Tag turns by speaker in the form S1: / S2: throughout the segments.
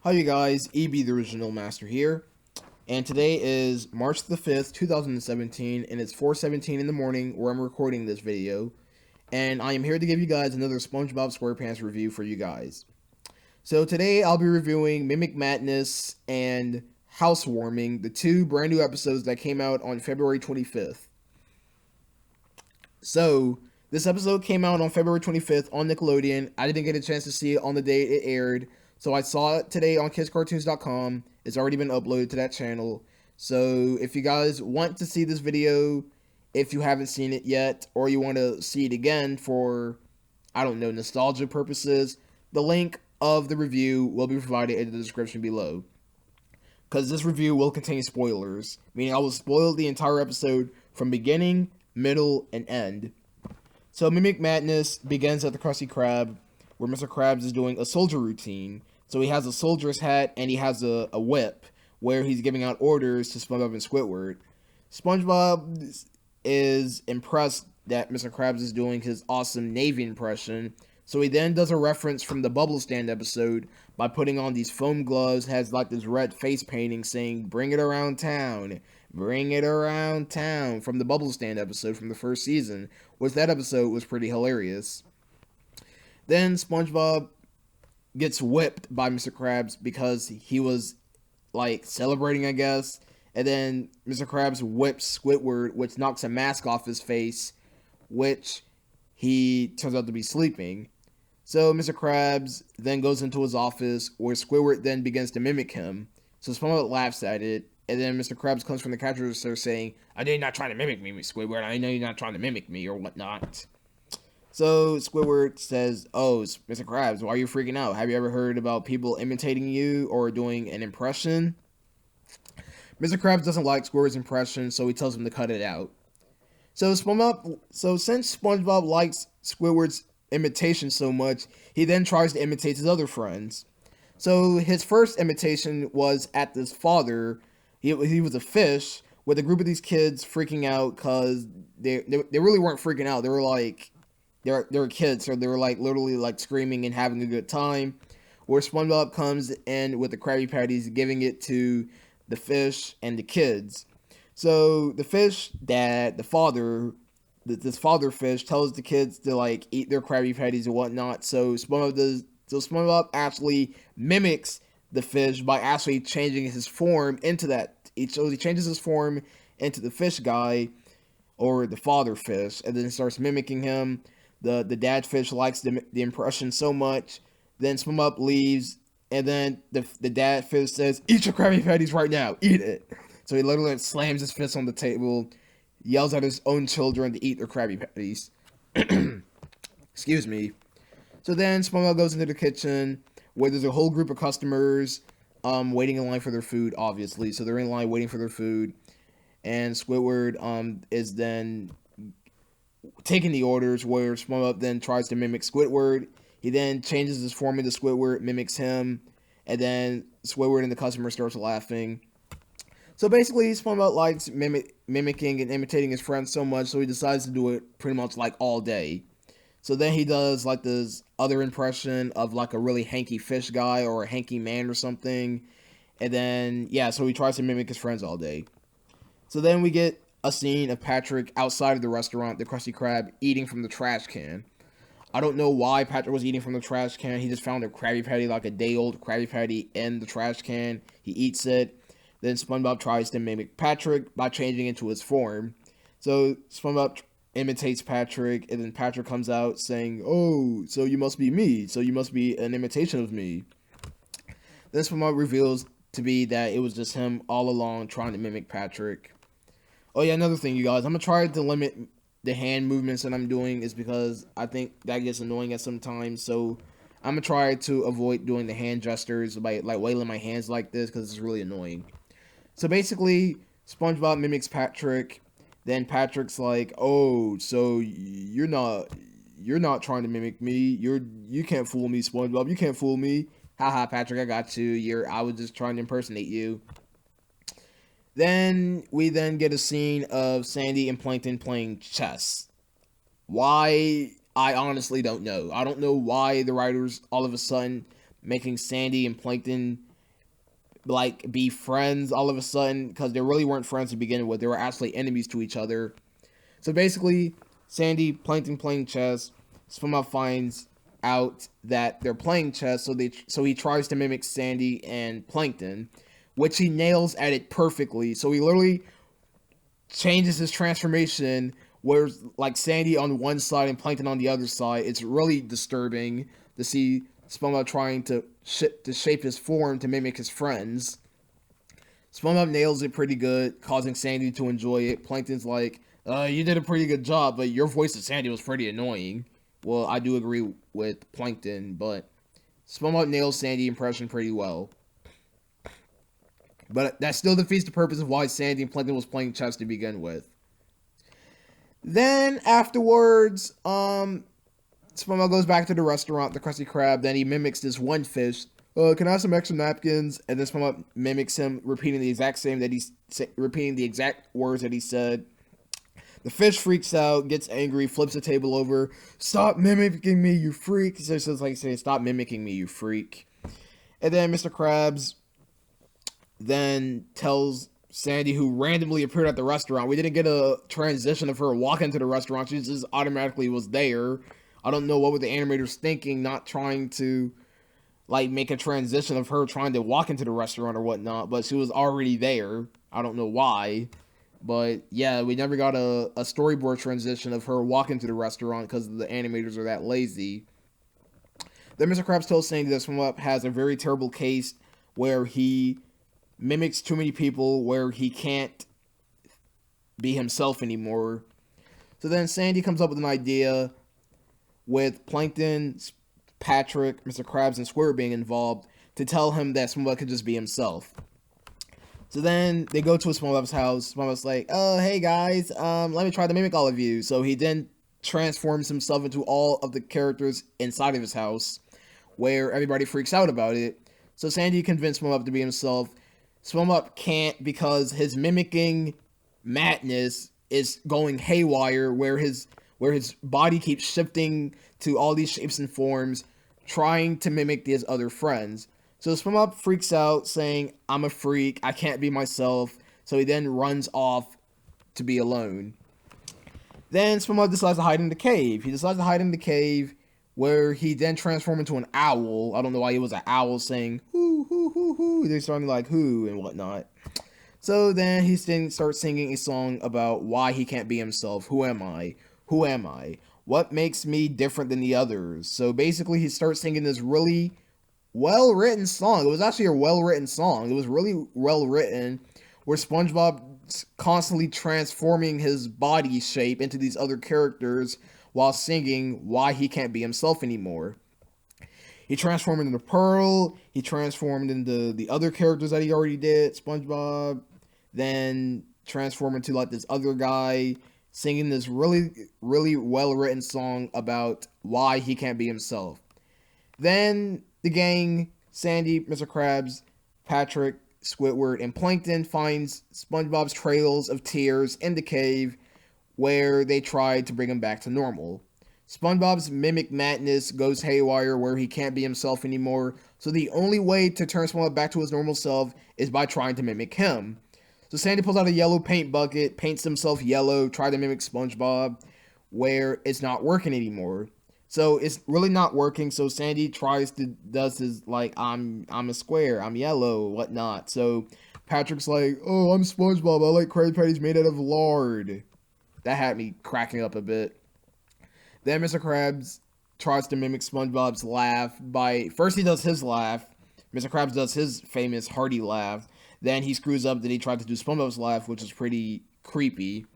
S1: Hi you guys, EB the Original Master here, and today is March the 5th, 2017, and it's 4:17 in the morning where I'm recording this video, and I am here to give you guys another SpongeBob SquarePants review for you guys. So today I'll be reviewing Mimic Madness and Housewarming, the two brand new episodes that came out on February 25th. So, this episode came out on February 25th on Nickelodeon. I didn't get a chance to see it on the day it aired, so I saw it today on kidscartoons.com. It's already been uploaded to that channel. So, if you guys want to see this video, if you haven't seen it yet, or you want to see it again for, I don't know, nostalgia purposes, the link of the review will be provided in the description below. Because this review will contain spoilers, meaning I will spoil the entire episode from beginning, middle, and end. So Mimic Madness begins at the Krusty Krab, where Mr. Krabs is doing a soldier routine. So he has a soldier's hat and he has a whip, where he's giving out orders to SpongeBob and Squidward. SpongeBob is impressed that Mr. Krabs is doing his awesome Navy impression, so he then does a reference from the Bubble Stand episode by putting on these foam gloves, has like this red face painting saying, "Bring it around town, bring it around town," from the Bubble Stand episode from the first season, which that episode was pretty hilarious. Then SpongeBob gets whipped by Mr. Krabs because he was like celebrating, I guess. And then Mr. Krabs whips Squidward, which knocks a mask off his face, which he turns out to be sleeping. So Mr. Krabs then goes into his office, where Squidward then begins to mimic him. So SpongeBob laughs at it, and then Mr. Krabs comes from the cash register saying, "I know you're not trying to mimic me, Squidward. I know you're not trying to mimic me," or whatnot. So Squidward says, "Oh, Mr. Krabs, why are you freaking out? Have you ever heard about people imitating you or doing an impression?" Mr. Krabs doesn't like Squidward's impression, so he tells him to cut it out. So since SpongeBob likes Squidward's imitation so much, he then tries to imitate his other friends. So his first imitation was at this father. He was a fish with a group of these kids freaking out because they really weren't freaking out. They were like they were kids, so they were like literally like screaming and having a good time. Where SpongeBob comes in with the Krabby Patties, giving it to the fish and the kids. So the fish dad, the father, this father fish tells the kids to like eat their Krabby Patties and whatnot. So SpongeBob actually mimics the fish by actually changing his form into that. So he changes his form into the fish guy, or the father fish, and then starts mimicking him. The dad fish likes the impression so much. Then SpongeBob leaves, and then the dad fish says, "Eat your Krabby Patties right now, eat it." So he literally slams his fist on the table, yells at his own children to eat their Krabby Patties. Excuse me. So then SpongeBob goes into the kitchen, where there's a whole group of customers waiting in line for their food, obviously. So they're in line waiting for their food. And Squidward is then taking the orders, where SpongeBob then tries to mimic Squidward. He then changes his form into Squidward, mimics him, and then Squidward and the customer starts laughing. So basically, SpongeBob likes mimicking and imitating his friends so much, so he decides to do it pretty much like all day. So then he does like this other impression of like a really hanky fish guy or a hanky man or something. And then, yeah, so he tries to mimic his friends all day. So then we get a scene of Patrick outside of the restaurant, the Krusty Krab, eating from the trash can. I don't know why Patrick was eating from the trash can. He just found a Krabby Patty, like a day-old Krabby Patty, in the trash can. He eats it. Then SpongeBob tries to mimic Patrick by changing into his form. So SpongeBob imitates Patrick, and then Patrick comes out saying, "Oh, so you must be me. So you must be an imitation of me." Then SpongeBob reveals to be that it was just him all along trying to mimic Patrick. Oh yeah, another thing, you guys. I'm going to try to limit the hand movements that I'm doing, is because I think that gets annoying at some times. So I'm going to try to avoid doing the hand gestures by like wailing my hands like this, because it's really annoying. So basically, SpongeBob mimics Patrick. Then Patrick's like, "Oh, so you're not trying to mimic me. You can't fool me, SpongeBob. You can't fool me. Haha, Patrick, I got you. I was just trying to impersonate you." Then we get a scene of Sandy and Plankton playing chess. Why? I honestly don't know. I don't know why the writers all of a sudden making Sandy and Plankton like be friends all of a sudden, because they really weren't friends to begin with. They were actually enemies to each other. So basically, Sandy, Plankton playing chess. SpongeBob finds out that they're playing chess, so he tries to mimic Sandy and Plankton, which he nails at it perfectly. So he literally changes his transformation, where like Sandy on one side and Plankton on the other side. It's really disturbing to see SpongeBob trying to shape his form to mimic his friends. SpongeBob nails it pretty good, causing Sandy to enjoy it. Plankton's like, you did a pretty good job, but your voice of Sandy was pretty annoying. Well, I do agree with Plankton, but SpongeBob nails Sandy impression pretty well. But that still defeats the purpose of why Sandy and Plankton was playing chess to begin with. Then afterwards, SpongeBob goes back to the restaurant, the Krusty Krab. Then he mimics this one fish. Can I have some extra napkins? And then SpongeBob mimics him, repeating the exact words that he said. The fish freaks out, gets angry, flips the table over. Stop mimicking me, you freak! So it's like saying, stop mimicking me, you freak. And then Mr. Krabs then tells Sandy, who randomly appeared at the restaurant. We didn't get a transition of her walking to the restaurant. She just automatically was there. I don't know what were the animators thinking, not trying to like make a transition of her trying to walk into the restaurant or whatnot, but she was already there. I don't know why. But yeah, we never got a storyboard transition of her walking to the restaurant because the animators are that lazy. Then Mr. Krabs tells Sandy that SpongeBob has a very terrible case where he mimics too many people, where he can't be himself anymore. So then Sandy comes up with an idea with Plankton, Patrick, Mr. Krabs, and Squidward being involved to tell him that SpongeBob could just be himself. So then they go to SpongeBob's house. SpongeBob's like, oh, hey guys, let me try to mimic all of you. So he then transforms himself into all of the characters inside of his house, where everybody freaks out about it. So Sandy convinced SpongeBob to be himself. SpongeBob can't because his mimicking madness is going haywire, where his body keeps shifting to all these shapes and forms, trying to mimic his other friends. So SpongeBob freaks out, saying, I'm a freak, I can't be myself. So he then runs off to be alone. Then SpongeBob decides to hide in the cave. He decides to hide in the cave, where he then transforms into an owl. I don't know why he was an owl saying, hoo, hoo, hoo, hoo. They're starting like, who, and whatnot. So then he starts singing a song about why he can't be himself. Who am I? Who am I? What makes me different than the others? So basically he starts singing this really well-written song. It was actually a well-written song. It was really well-written, where SpongeBob's constantly transforming his body shape into these other characters while singing why he can't be himself anymore. He transformed into Pearl. He transformed into the other characters that he already did, SpongeBob. Then transformed into like this other guy, singing this really, really well-written song about why he can't be himself. Then the gang, Sandy, Mr. Krabs, Patrick, Squidward, and Plankton finds SpongeBob's trails of tears in the cave, where they tried to bring him back to normal. SpongeBob's mimic madness goes haywire, where he can't be himself anymore, so the only way to turn SpongeBob back to his normal self is by trying to mimic him. So Sandy pulls out a yellow paint bucket, paints himself yellow, tries to mimic SpongeBob, where it's not working anymore. So it's really not working, so Sandy does his, like, I'm a square, I'm yellow, whatnot. So Patrick's like, oh, I'm SpongeBob, I like Krabby Patties made out of lard. That had me cracking up a bit. Then Mr. Krabs tries to mimic SpongeBob's laugh by, first he does his laugh, Mr. Krabs does his famous hearty laugh, then he screws up, then he tried to do SpongeBob's laugh, which is pretty creepy.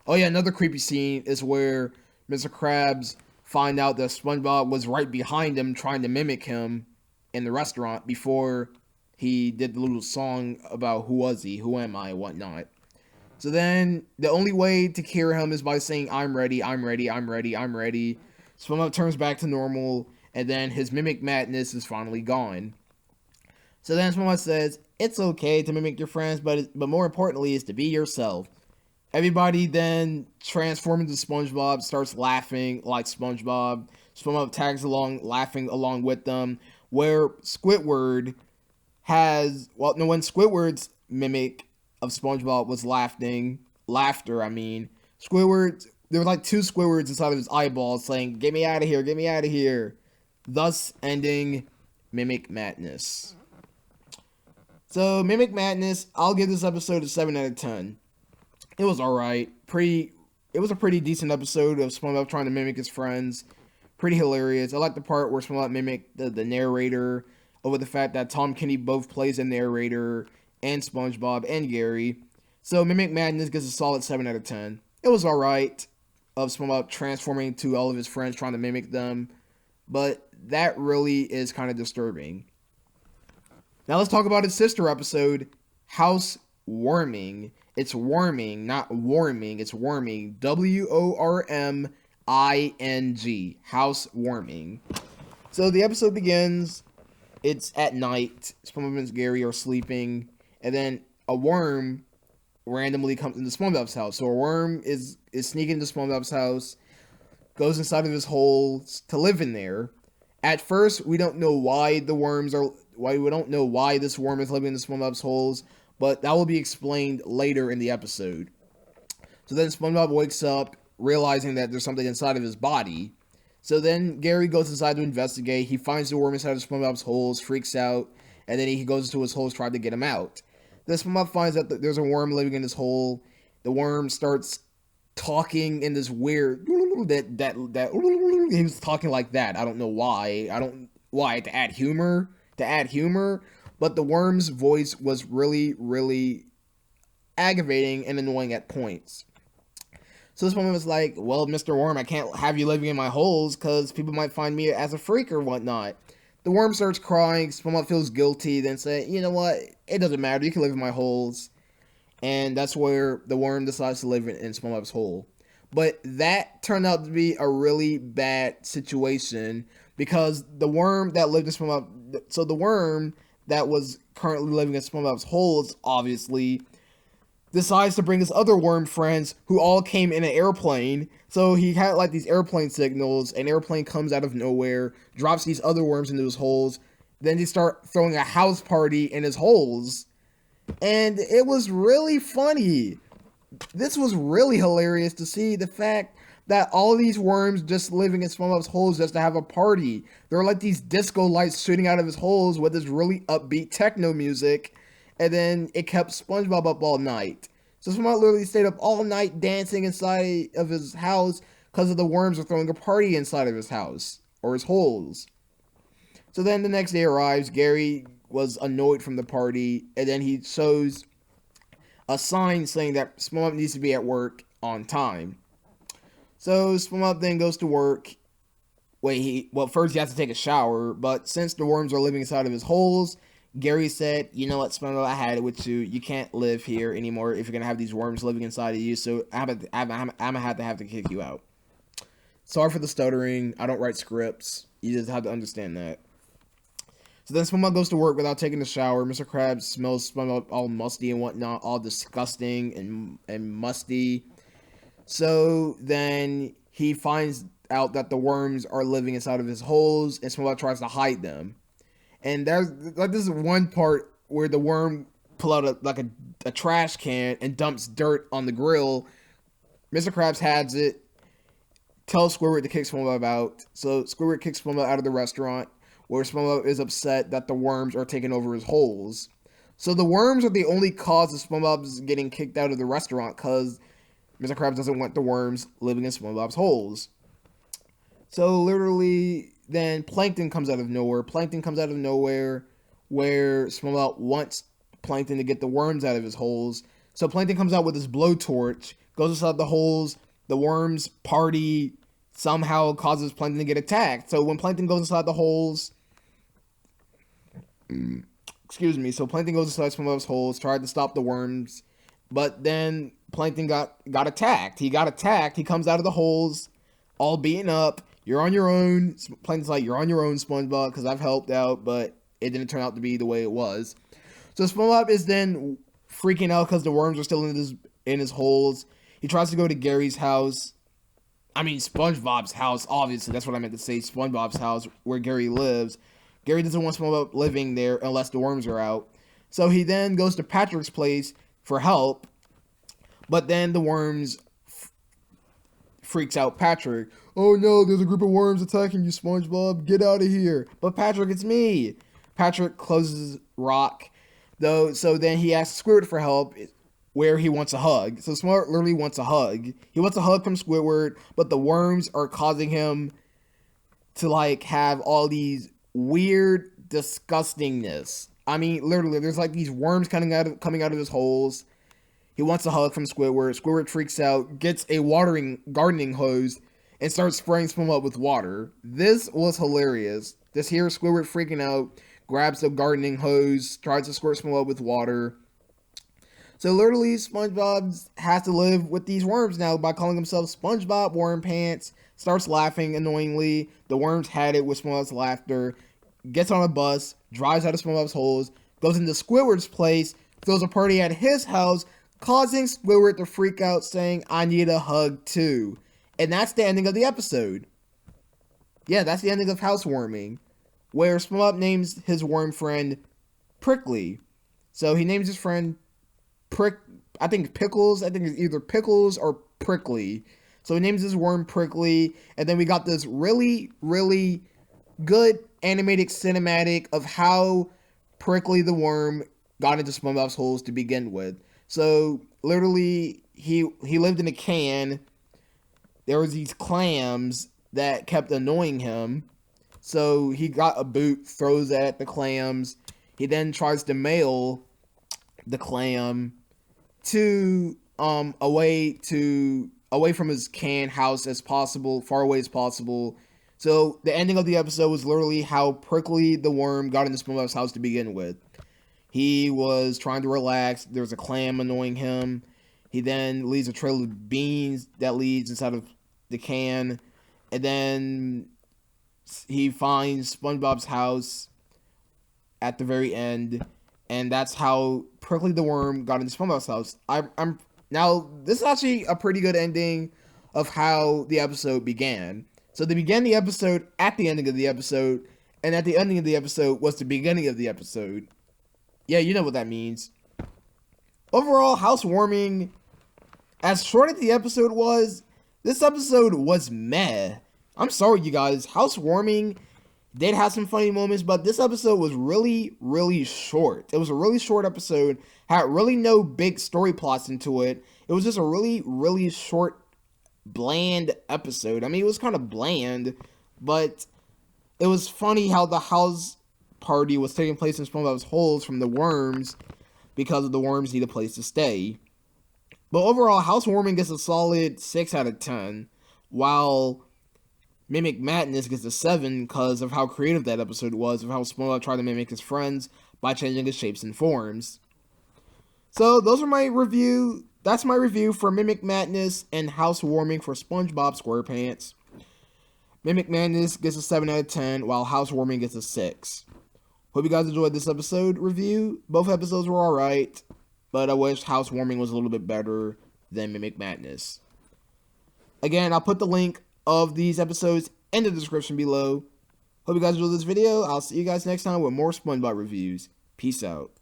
S1: Oh yeah, another creepy scene is where Mr. Krabs find out that SpongeBob was right behind him trying to mimic him in the restaurant before he did the little song about who was he, who am I, whatnot. So then the only way to cure him is by saying, I'm ready, I'm ready, I'm ready, I'm ready. SpongeBob turns back to normal, and then his mimic madness is finally gone. So then SpongeBob says, it's okay to mimic your friends, but more importantly is to be yourself. Everybody then transforms into SpongeBob, starts laughing like SpongeBob. SpongeBob tags along, laughing along with them, where Squidward when Squidward's mimic of SpongeBob was laughter, Squidward, there were like two Squidwards inside of his eyeballs saying, "Get me out of here, get me out of here," thus ending Mimic Madness. So, Mimic Madness, I'll give this episode a 7 out of 10. It was alright. It was a pretty decent episode of SpongeBob trying to mimic his friends. Pretty hilarious. I like the part where SpongeBob mimicked the narrator, over the fact that Tom Kenny both plays a narrator, and SpongeBob and Gary. So, Mimic Madness gets a solid 7 out of 10. It was alright, of SpongeBob transforming to all of his friends trying to mimic them, but that really is kind of disturbing. Now let's talk about its sister episode, House Warming. It's warming, not warming. It's warming. WORMING. House Warming. So the episode begins. It's at night. SpongeBob and Gary are sleeping, and then a worm randomly comes into SpongeBob's house. So a worm is sneaking into SpongeBob's house, goes inside of his hole to live in there. At first, we don't know why this worm is living in SpongeBob's holes, but that will be explained later in the episode. So then SpongeBob wakes up, realizing that there's something inside of his body. So then Gary goes inside to investigate. He finds the worm inside of SpongeBob's holes, freaks out, and then he goes into his holes trying to get him out. Then SpongeBob finds that there's a worm living in his hole. The worm starts talking in this weird he was talking like that. I don't know why. To add humor. But the worm's voice was really, really aggravating and annoying at points. So this woman was like, "Well, Mr. Worm, I can't have you living in my holes because people might find me as a freak or whatnot." The worm starts crying. SpongeBob feels guilty, then say, "You know what? It doesn't matter. You can live in my holes." And that's where the worm decides to live in SpongeBob's hole. But that turned out to be a really bad situation because the worm that lived in SpongeBob... So the worm that was currently living in SpongeBob's holes, obviously, decides to bring his other worm friends who all came in an airplane. So he had like these airplane signals. An airplane comes out of nowhere, drops these other worms into his holes. Then they start throwing a house party in his holes. And it was really funny. This was really hilarious to see the fact that all these worms just living in SpongeBob's holes just to have a party. There were like these disco lights shooting out of his holes with this really upbeat techno music. And then it kept SpongeBob up all night. So SpongeBob literally stayed up all night dancing inside of his house because of the worms were throwing a party inside of his house. Or his holes. So then the next day arrives. Gary was annoyed from the party. And then he shows a sign saying that SpongeBob needs to be at work on time. So SpongeBob then goes to work. First he has to take a shower. But since the worms are living inside of his holes... Gary said, "You know what, SpongeBob, I had it with you. You can't live here anymore if you're going to have these worms living inside of you, so I'm going to have to kick you out." Sorry for the stuttering. I don't write scripts. You just have to understand that. So then SpongeBob goes to work without taking a shower. Mr. Krabs smells SpongeBob all musty and whatnot, all disgusting and musty. So then he finds out that the worms are living inside of his holes, and SpongeBob tries to hide them. And there's like this is one part where the worm pull out a trash can and dumps dirt on the grill. Mr. Krabs has it, tells Squidward to kick SpongeBob out. So Squidward kicks SpongeBob out of the restaurant, where SpongeBob is upset that the worms are taking over his holes. So the worms are the only cause of SpongeBob's getting kicked out of the restaurant because Mr. Krabs doesn't want the worms living in SpongeBob's holes. So literally... Then Plankton comes out of nowhere. Where SpongeBob wants Plankton to get the worms out of his holes. So Plankton comes out with his blowtorch, goes inside the holes. The worms party somehow causes Plankton to get attacked. So when Plankton goes inside the holes... So Plankton goes inside SpongeBob's holes, tried to stop the worms. But then Plankton got attacked. He got attacked. He comes out of the holes, all beaten up. "You're on your own." Plankton's like, "You're on your own, SpongeBob, because I've helped out," but it didn't turn out to be the way it was. So SpongeBob is then freaking out because the worms are still in his holes. He tries to go to Gary's house. SpongeBob's house, obviously. That's what I meant to say, SpongeBob's house, where Gary lives. Gary doesn't want SpongeBob living there unless the worms are out. So he then goes to Patrick's place for help, but then the worms freaks out Patrick. Oh no, there's a group of worms attacking you, SpongeBob. Get out of here. But Patrick, it's me. Patrick closes rock, though. So then he asks Squidward for help, where he wants a hug. So Smart literally wants a hug. He wants a hug from Squidward, but the worms are causing him to like have all these weird disgustingness. I mean, literally, there's like these worms coming out of his holes. He wants a hug from Squidward. Squidward freaks out, gets a gardening hose, and starts spraying SpongeBob with water. This was hilarious. Just hear Squidward freaking out, grabs the gardening hose, tries to squirt SpongeBob with water. So literally, SpongeBob has to live with these worms now by calling himself SpongeBob SquarePants. Starts laughing annoyingly. The worms had it with SpongeBob's laughter. Gets on a bus, drives out of SpongeBob's holes, goes into Squidward's place, throws a party at his house, causing Squidward to freak out, saying, "I need a hug too." And that's the ending of the episode. Yeah, that's the ending of Housewarming, where SpongeBob names his worm friend Prickly. So he names his friend I think Pickles. I think it's either Pickles or Prickly. So he names his worm Prickly, and then we got this really, really good animated cinematic of how Prickly the worm got into SpongeBob's holes to begin with. So literally, he lived in a can. There was these clams that kept annoying him. So he got a boot, throws that at the clams. He then tries to mail the clam to away from his can house as possible, far away as possible. So the ending of the episode was literally how Prickly the worm got into SpongeBob's house to begin with. He was trying to relax. There was a clam annoying him. He then leaves a trail of beans that leads inside of the can. And then he finds SpongeBob's house at the very end. And that's how Prickly the worm got into SpongeBob's house. Now, this is actually a pretty good ending of how the episode began. So they began the episode at the ending of the episode, and at the ending of the episode was the beginning of the episode. Yeah, you know what that means. Overall, Housewarming, as short as the episode was, this episode was meh. I'm sorry, you guys. Housewarming did have some funny moments, but this episode was really, really short. It was a really short episode, had really no big story plots into it. It was just a really, really short, bland episode. I mean, it was kind of bland, but it was funny how the house party was taking place in SpongeBob's holes from the worms because the worms need a place to stay. But overall, Housewarming gets a solid 6 out of 10, while Mimic Madness gets a 7 because of how creative that episode was, of how SpongeBob tried to mimic his friends by changing his shapes and forms. So those are my review. That's my review for Mimic Madness and Housewarming for SpongeBob SquarePants. Mimic Madness gets a 7 out of 10, while Housewarming gets a 6. Hope you guys enjoyed this episode review. Both episodes were alright, but I wish Housewarming was a little bit better than Mimic Madness. Again, I'll put the link of these episodes in the description below. Hope you guys enjoyed this video. I'll see you guys next time with more SpongeBob reviews. Peace out.